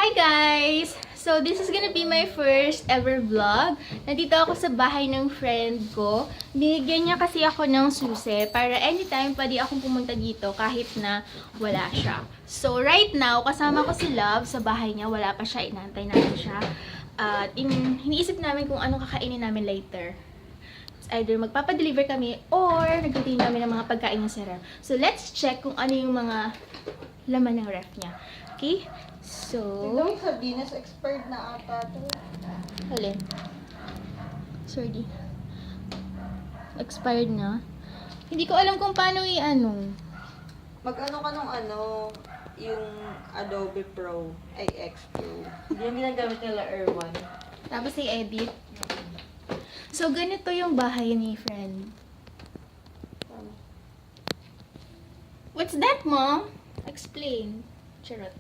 Hi guys! So this is gonna be my first ever vlog. Nandito ako sa bahay ng friend ko. Binigyan niya kasi ako ng susi para anytime pwede akong pumunta dito kahit na wala siya. So right now, kasama ko si Love sa bahay niya. Wala pa siya, inantay namin siya. At iniisip namin kung anong kakainin namin later. It's either magpapadeliver kami or nagtitingin namin ng mga pagkain niya sa ref. So let's check kung ano yung mga laman ng ref niya. Okay? So, Tignan mo sardinas, expired na ata ito. alin? Sorry. Expired na. Hindi ko alam kung paano i-ano. Mag-ano ka nung yung Adobe Pro, ay X Pro. Hindi yung ginagamit nila Erwan. Tapos i-edit. So, ganito yung bahay ni friend. What's that, Mom? Explain. Charot.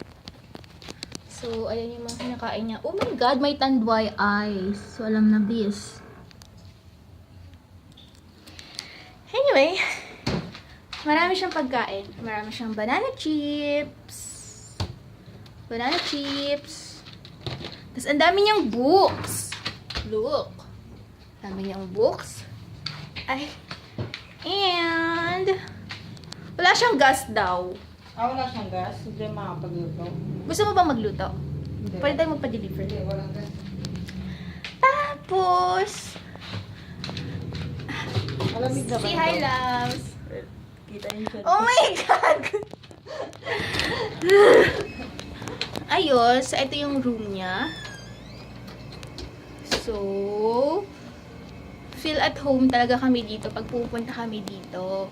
So, ayan yung mga kinakain niya. Oh my God, may tandway eyes. So, alam na bis. Anyway, marami siyang pagkain. Marami siyang banana chips. Banana chips. Tapos, ang dami niyang books. Look. Ang dami niyang books. Ay. And, wala siyang gas daw. Wala siyang gas. Hindi makapagluto. Gusto mo bang magluto? Hindi. Pwede tayo magpa-deliver. Hindi, walang gas. Tapos, Malamig na ba say ito? hi, loves. Kita niyo siya. Oh my God! Ayos, ito yung room niya. So, feel at home talaga kami dito pag pupunta kami dito.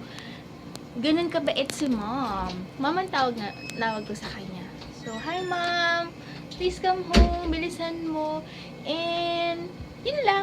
Ganun kabait si Mom. Mom ang tawag ko sa kanya. So, hi Mom! Please come home. Bilisan mo. And, yun lang.